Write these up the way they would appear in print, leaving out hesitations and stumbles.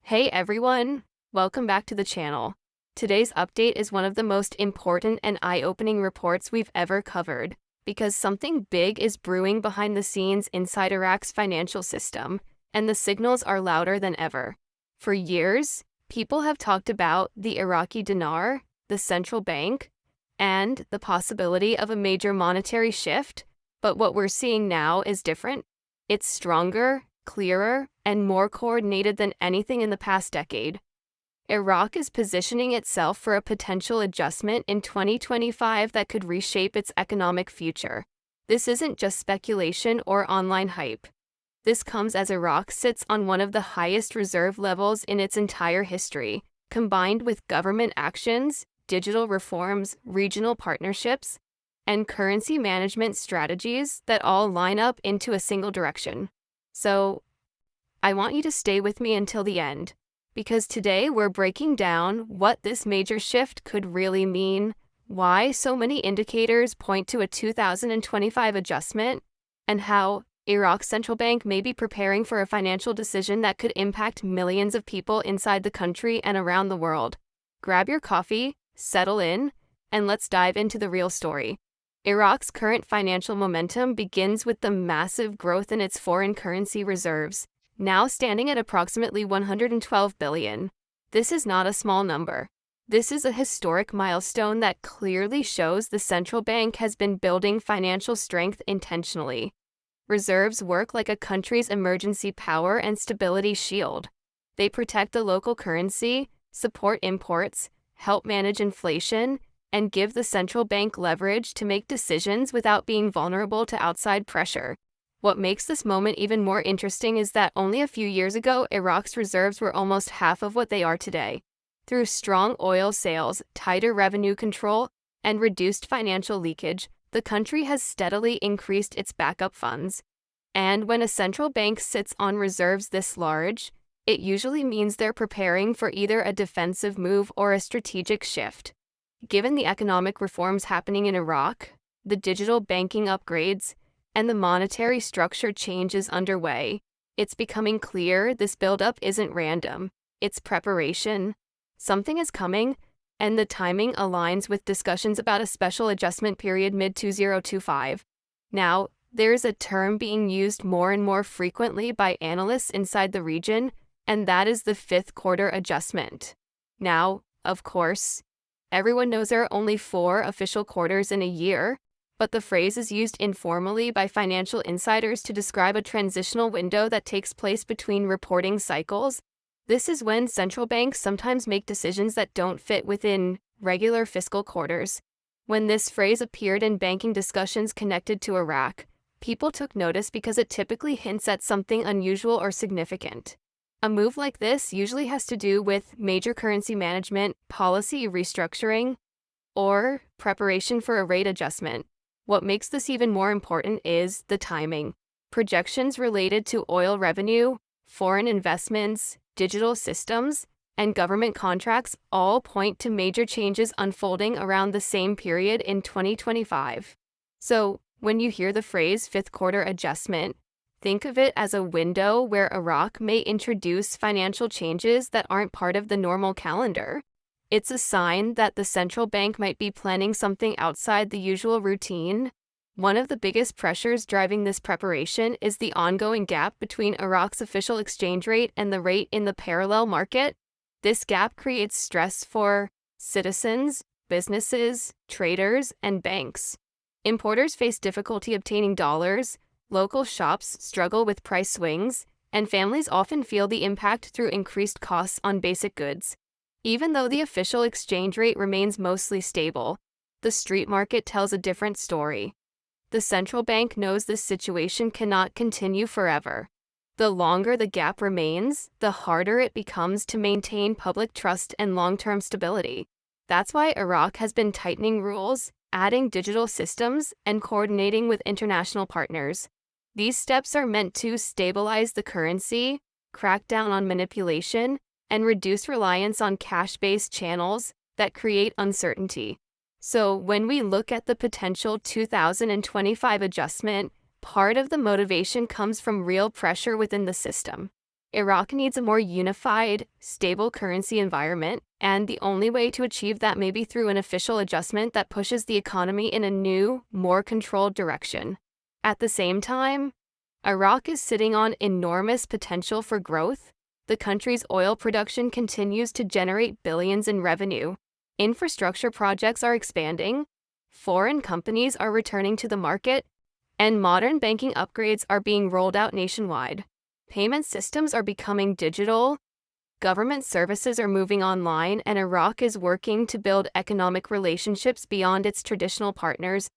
Hey everyone! Welcome back to the channel. Today's update is one of the most important and eye-opening reports we've ever covered, because something big is brewing behind the scenes inside Iraq's financial system, and the signals are louder than ever. For years, people have talked about the Iraqi dinar, the central bank, and the possibility of a major monetary shift, but what we're seeing now is different. It's stronger, clearer, and more coordinated than anything in the past decade. Iraq is positioning itself for a potential adjustment in 2025 that could reshape its economic future. This isn't just speculation or online hype. This comes as Iraq sits on one of the highest reserve levels in its entire history, combined with government actions, digital reforms, regional partnerships, and currency management strategies that all line up into a single direction. So, I want you to stay with me until the end, because today we're breaking down what this major shift could really mean, why so many indicators point to a 2025 adjustment, and how Iraq's central bank may be preparing for a financial decision that could impact millions of people inside the country and around the world. Grab your coffee, settle in, and let's dive into the real story. Iraq's current financial momentum begins with the massive growth in its foreign currency reserves, now standing at approximately 112 billion. This is not a small number. This is a historic milestone that clearly shows the central bank has been building financial strength intentionally. Reserves work like a country's emergency power and stability shield. They protect the local currency, support imports, help manage inflation, and give the central bank leverage to make decisions without being vulnerable to outside pressure. What makes this moment even more interesting is that only a few years ago, Iraq's reserves were almost half of what they are today. Through strong oil sales, tighter revenue control, and reduced financial leakage, the country has steadily increased its backup funds. And when a central bank sits on reserves this large, it usually means they're preparing for either a defensive move or a strategic shift. Given the economic reforms happening in Iraq, the digital banking upgrades, and the monetary structure changes underway, it's becoming clear this buildup isn't random. It's preparation. Something is coming, and the timing aligns with discussions about a special adjustment period mid-2025. Now, there's a term being used more and more frequently by analysts inside the region, and that is the fifth quarter adjustment. Now, of course, everyone knows there are only 4 official quarters in a year, but the phrase is used informally by financial insiders to describe a transitional window that takes place between reporting cycles. This is when central banks sometimes make decisions that don't fit within regular fiscal quarters. When this phrase appeared in banking discussions connected to Iraq, people took notice because it typically hints at something unusual or significant. A move like this usually has to do with major currency management, policy restructuring, or preparation for a rate adjustment. What makes this even more important is the timing. Projections related to oil revenue, foreign investments, digital systems, and government contracts all point to major changes unfolding around the same period in 2025. So, when you hear the phrase fifth quarter adjustment, think of it as a window where Iraq may introduce financial changes that aren't part of the normal calendar. It's a sign that the central bank might be planning something outside the usual routine. One of the biggest pressures driving this preparation is the ongoing gap between Iraq's official exchange rate and the rate in the parallel market. This gap creates stress for citizens, businesses, traders, and banks. Importers face difficulty obtaining dollars, local shops struggle with price swings, and families often feel the impact through increased costs on basic goods. Even though the official exchange rate remains mostly stable, the street market tells a different story. The central bank knows this situation cannot continue forever. The longer the gap remains, the harder it becomes to maintain public trust and long-term stability. That's why Iraq has been tightening rules, adding digital systems, and coordinating with international partners. These steps are meant to stabilize the currency, crack down on manipulation, and reduce reliance on cash-based channels that create uncertainty. So when we look at the potential 2025 adjustment, part of the motivation comes from real pressure within the system. Iraq needs a more unified, stable currency environment, and the only way to achieve that may be through an official adjustment that pushes the economy in a new, more controlled direction. At the same time, Iraq is sitting on enormous potential for growth. The country's oil production continues to generate billions in revenue. Infrastructure projects are expanding, foreign companies are returning to the market, and modern banking upgrades are being rolled out nationwide. Payment systems are becoming digital, government services are moving online, and Iraq is working to build economic relationships beyond its traditional partners.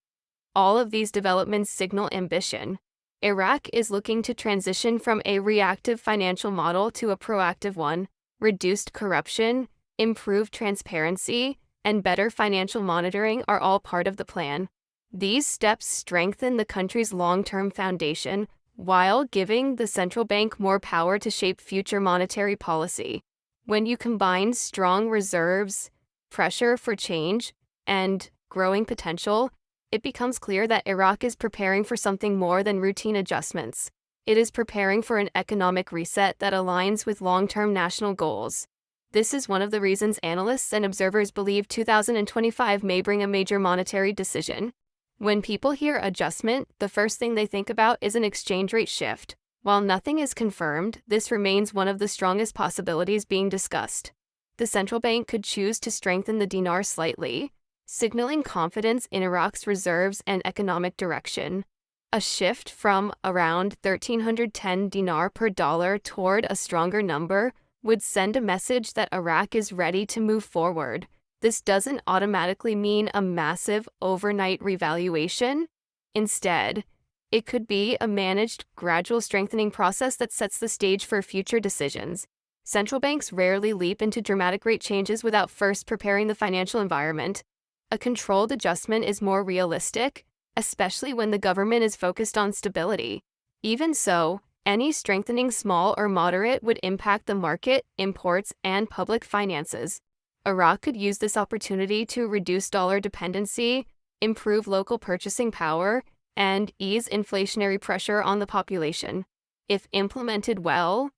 All of these developments signal ambition. Iraq is looking to transition from a reactive financial model to a proactive one. Reduced corruption, improved transparency, and better financial monitoring are all part of the plan. These steps strengthen the country's long-term foundation while giving the central bank more power to shape future monetary policy. When you combine strong reserves, pressure for change, and growing potential, it becomes clear that Iraq is preparing for something more than routine adjustments. It is preparing for an economic reset that aligns with long-term national goals. This is one of the reasons analysts and observers believe 2025 may bring a major monetary decision. When people hear adjustment, the first thing they think about is an exchange rate shift. While nothing is confirmed, this remains one of the strongest possibilities being discussed. The central bank could choose to strengthen the dinar slightly, signaling confidence in Iraq's reserves and economic direction. A shift from around 1,310 dinar per dollar toward a stronger number would send a message that Iraq is ready to move forward. This doesn't automatically mean a massive overnight revaluation. Instead, it could be a managed, gradual strengthening process that sets the stage for future decisions. Central banks rarely leap into dramatic rate changes without first preparing the financial environment. A controlled adjustment is more realistic, especially when the government is focused on stability. Even so, any strengthening, small or moderate, would impact the market, imports, and public finances. Iraq could use this opportunity to reduce dollar dependency, improve local purchasing power, and ease inflationary pressure on the population. If implemented well,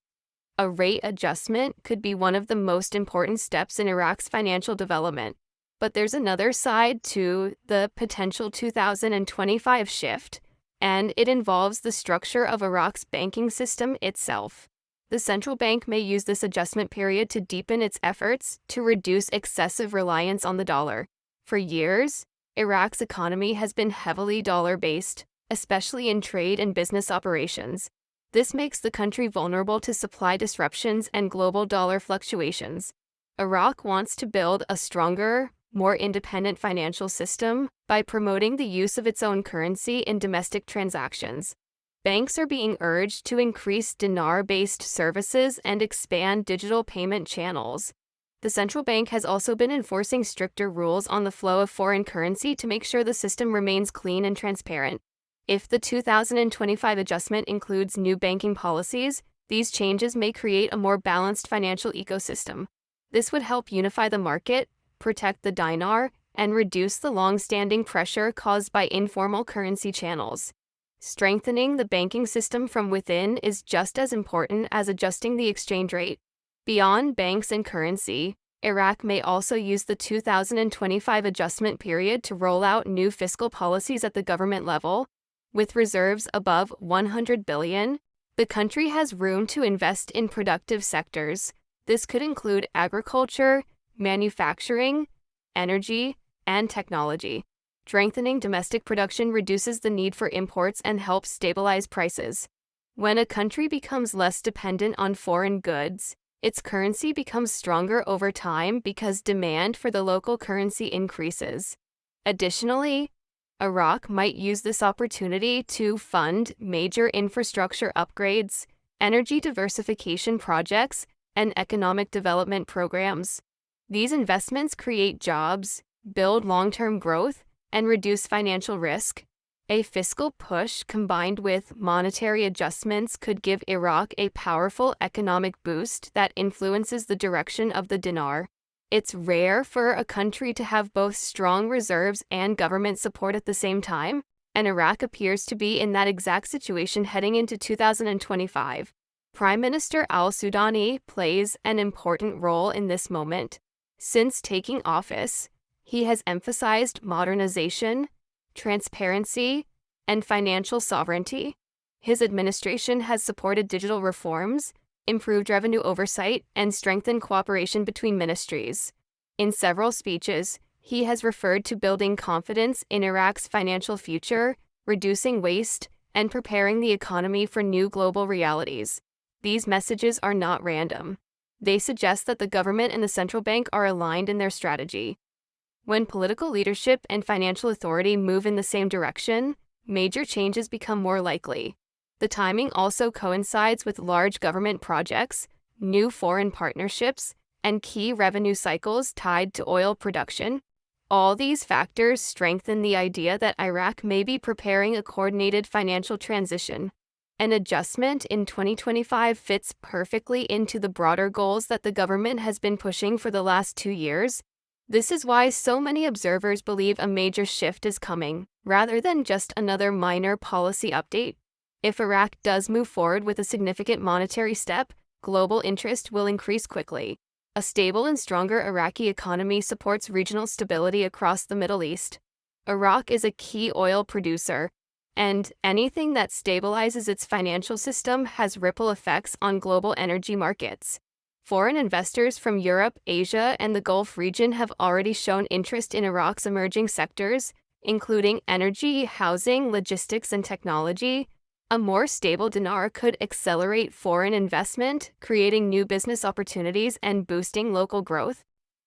a rate adjustment could be one of the most important steps in Iraq's financial development. But there's another side to the potential 2025 shift, and it involves the structure of Iraq's banking system itself. The central bank may use this adjustment period to deepen its efforts to reduce excessive reliance on the dollar. For years, Iraq's economy has been heavily dollar-based, especially in trade and business operations. This makes the country vulnerable to supply disruptions and global dollar fluctuations. Iraq wants to build a stronger, more independent financial system by promoting the use of its own currency in domestic transactions. Banks are being urged to increase dinar-based services and expand digital payment channels. The central bank has also been enforcing stricter rules on the flow of foreign currency to make sure the system remains clean and transparent. If the 2025 adjustment includes new banking policies, these changes may create a more balanced financial ecosystem. This would help unify the market, protect the dinar, and reduce the long-standing pressure caused by informal currency channels. Strengthening the banking system from within is just as important as adjusting the exchange rate. Beyond banks and currency, Iraq may also use the 2025 adjustment period to roll out new fiscal policies at the government level. With reserves above $100 billion, the country has room to invest in productive sectors. This could include agriculture, manufacturing, energy, and technology. Strengthening domestic production reduces the need for imports and helps stabilize prices. When a country becomes less dependent on foreign goods, its currency becomes stronger over time because demand for the local currency increases. Additionally, Iraq might use this opportunity to fund major infrastructure upgrades, energy diversification projects, and economic development programs. These investments create jobs, build long-term growth, and reduce financial risk. A fiscal push combined with monetary adjustments could give Iraq a powerful economic boost that influences the direction of the dinar. It's rare for a country to have both strong reserves and government support at the same time, and Iraq appears to be in that exact situation heading into 2025. Prime Minister al-Sudani plays an important role in this moment. Since taking office, he has emphasized modernization, transparency, and financial sovereignty. His administration has supported digital reforms, improved revenue oversight, and strengthened cooperation between ministries. In several speeches, he has referred to building confidence in Iraq's financial future, reducing waste, and preparing the economy for new global realities. These messages are not random. They suggest that the government and the central bank are aligned in their strategy. When political leadership and financial authority move in the same direction, major changes become more likely. The timing also coincides with large government projects, new foreign partnerships, and key revenue cycles tied to oil production. All these factors strengthen the idea that Iraq may be preparing a coordinated financial transition. An adjustment in 2025 fits perfectly into the broader goals that the government has been pushing for the last 2 years. This is why so many observers believe a major shift is coming, rather than just another minor policy update. If Iraq does move forward with a significant monetary step, global interest will increase quickly. A stable and stronger Iraqi economy supports regional stability across the Middle East. Iraq is a key oil producer, and anything that stabilizes its financial system has ripple effects on global energy markets. Foreign investors from Europe, Asia, and the Gulf region have already shown interest in Iraq's emerging sectors, including energy, housing, logistics, and technology. A more stable dinar could accelerate foreign investment, creating new business opportunities and boosting local growth.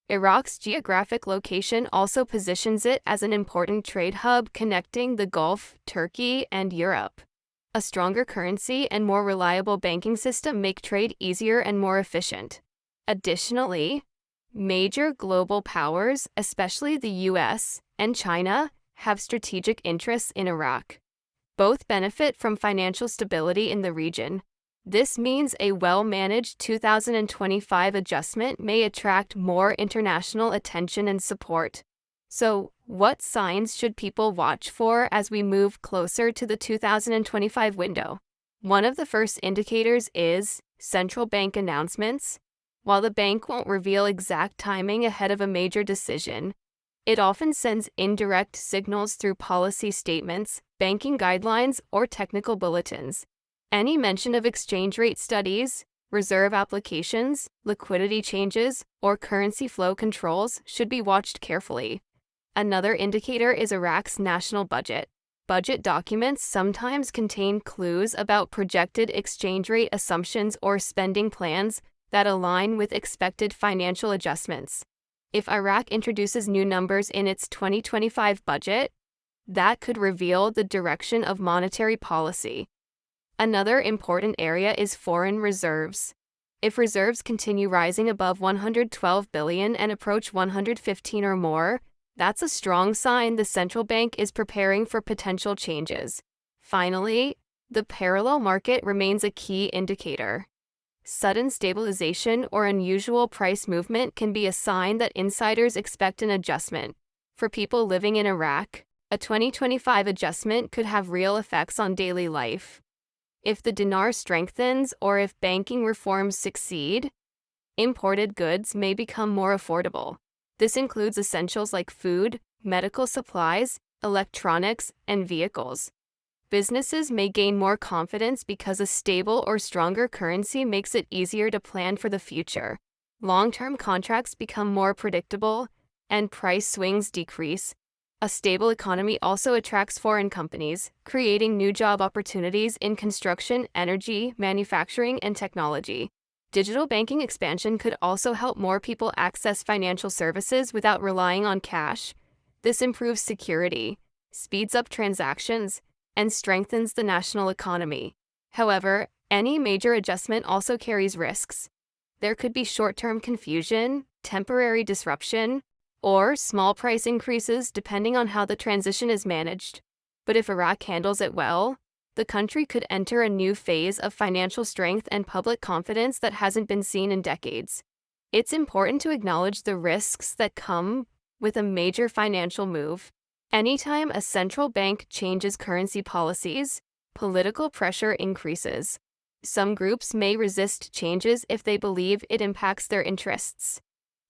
Iraq's geographic location also positions it as an important trade hub connecting the Gulf, Turkey, and Europe. A stronger currency and more reliable banking system make trade easier and more efficient. Additionally, major global powers, especially the US and China, have strategic interests in Iraq. Both benefit from financial stability in the region. This means a well-managed 2025 adjustment may attract more international attention and support. So, what signs should people watch for as we move closer to the 2025 window? One of the first indicators is central bank announcements. While the bank won't reveal exact timing ahead of a major decision, it often sends indirect signals through policy statements, banking guidelines, or technical bulletins. Any mention of exchange rate studies, reserve applications, liquidity changes, or currency flow controls should be watched carefully. Another indicator is Iraq's national budget. Budget documents sometimes contain clues about projected exchange rate assumptions or spending plans that align with expected financial adjustments. If Iraq introduces new numbers in its 2025 budget, that could reveal the direction of monetary policy. Another important area is foreign reserves. If reserves continue rising above 112 billion and approach 115 or more, that's a strong sign the central bank is preparing for potential changes. Finally, the parallel market remains a key indicator. Sudden stabilization or unusual price movement can be a sign that insiders expect an adjustment. For people living in Iraq, a 2025 adjustment could have real effects on daily life. If the dinar strengthens or if banking reforms succeed, imported goods may become more affordable. This includes essentials like food, medical supplies, electronics, and vehicles. Businesses may gain more confidence because a stable or stronger currency makes it easier to plan for the future. Long-term contracts become more predictable, and price swings decrease. A stable economy also attracts foreign companies, creating new job opportunities in construction, energy, manufacturing, and technology. Digital banking expansion could also help more people access financial services without relying on cash. This improves security, speeds up transactions, and strengthens the national economy. However, any major adjustment also carries risks. There could be short-term confusion, temporary disruption, or small price increases depending on how the transition is managed. But if Iraq handles it well, the country could enter a new phase of financial strength and public confidence that hasn't been seen in decades. It's important to acknowledge the risks that come with a major financial move. Anytime a central bank changes currency policies, political pressure increases. Some groups may resist changes if they believe it impacts their interests.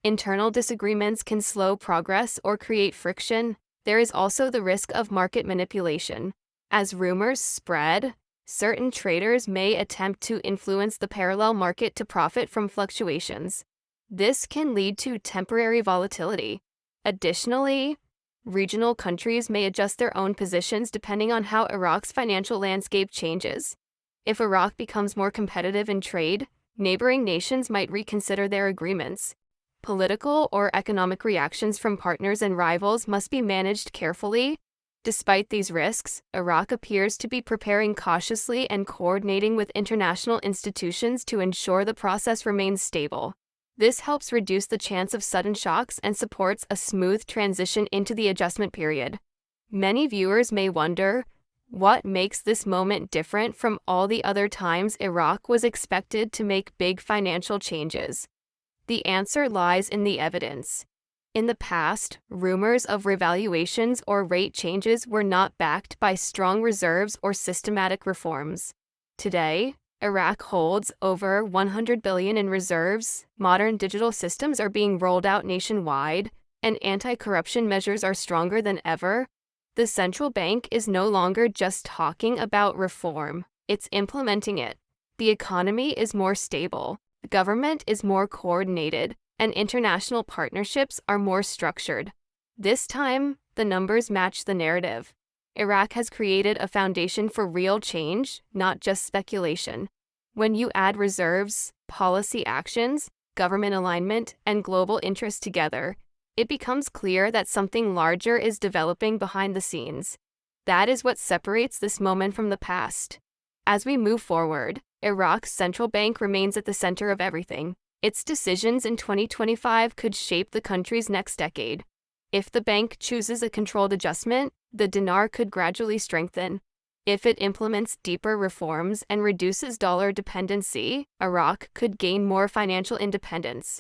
Internal disagreements can slow progress or create friction. There is also the risk of market manipulation. As rumors spread, certain traders may attempt to influence the parallel market to profit from fluctuations. This can lead to temporary volatility. Additionally, regional countries may adjust their own positions depending on how Iraq's financial landscape changes. If Iraq becomes more competitive in trade, neighboring nations might reconsider their agreements. Political or economic reactions from partners and rivals must be managed carefully. Despite these risks, Iraq appears to be preparing cautiously and coordinating with international institutions to ensure the process remains stable. This helps reduce the chance of sudden shocks and supports a smooth transition into the adjustment period. Many viewers may wonder, what makes this moment different from all the other times Iraq was expected to make big financial changes? The answer lies in the evidence. In the past, rumors of revaluations or rate changes were not backed by strong reserves or systematic reforms. Today, Iraq holds over $100 billion in reserves, modern digital systems are being rolled out nationwide, and anti-corruption measures are stronger than ever. The central bank is no longer just talking about reform, it's implementing it. The economy is more stable, the government is more coordinated, and international partnerships are more structured. This time, the numbers match the narrative. Iraq has created a foundation for real change, not just speculation. When you add reserves, policy actions, government alignment, and global interests together, it becomes clear that something larger is developing behind the scenes. That is what separates this moment from the past. As we move forward, Iraq's central bank remains at the center of everything. Its decisions in 2025 could shape the country's next decade. If the bank chooses a controlled adjustment, the dinar could gradually strengthen. If it implements deeper reforms and reduces dollar dependency, Iraq could gain more financial independence.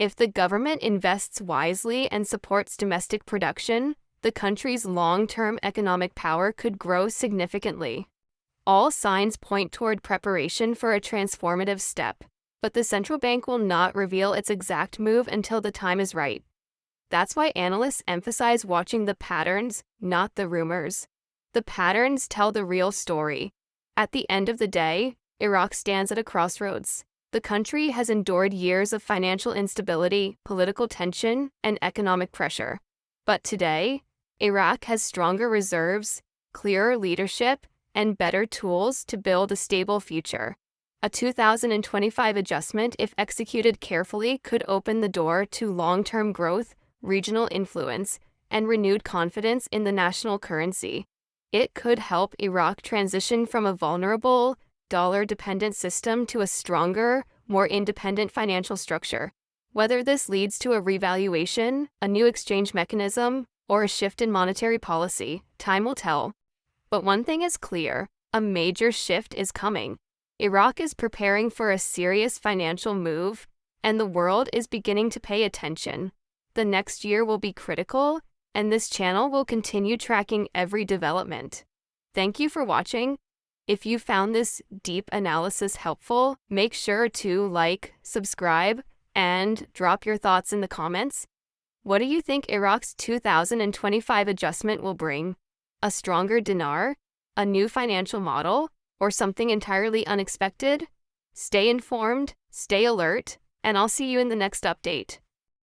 If the government invests wisely and supports domestic production, the country's long-term economic power could grow significantly. All signs point toward preparation for a transformative step, but the central bank will not reveal its exact move until the time is right. That's why analysts emphasize watching the patterns, not the rumors. The patterns tell the real story. At the end of the day, Iraq stands at a crossroads. The country has endured years of financial instability, political tension, and economic pressure. But today, Iraq has stronger reserves, clearer leadership, and better tools to build a stable future. A 2025 adjustment, if executed carefully, could open the door to long-term growth, regional influence, and renewed confidence in the national currency. It could help Iraq transition from a vulnerable, dollar-dependent system to a stronger, more independent financial structure. Whether this leads to a revaluation, a new exchange mechanism, or a shift in monetary policy, time will tell. But one thing is clear, a major shift is coming. Iraq is preparing for a serious financial move, and the world is beginning to pay attention. The next year will be critical, and this channel will continue tracking every development. Thank you for watching. If you found this deep analysis helpful, make sure to like, subscribe, and drop your thoughts in the comments. What do you think Iraq's 2025 adjustment will bring? A stronger dinar? A new financial model? Or something entirely unexpected? Stay informed, stay alert, and I'll see you in the next update.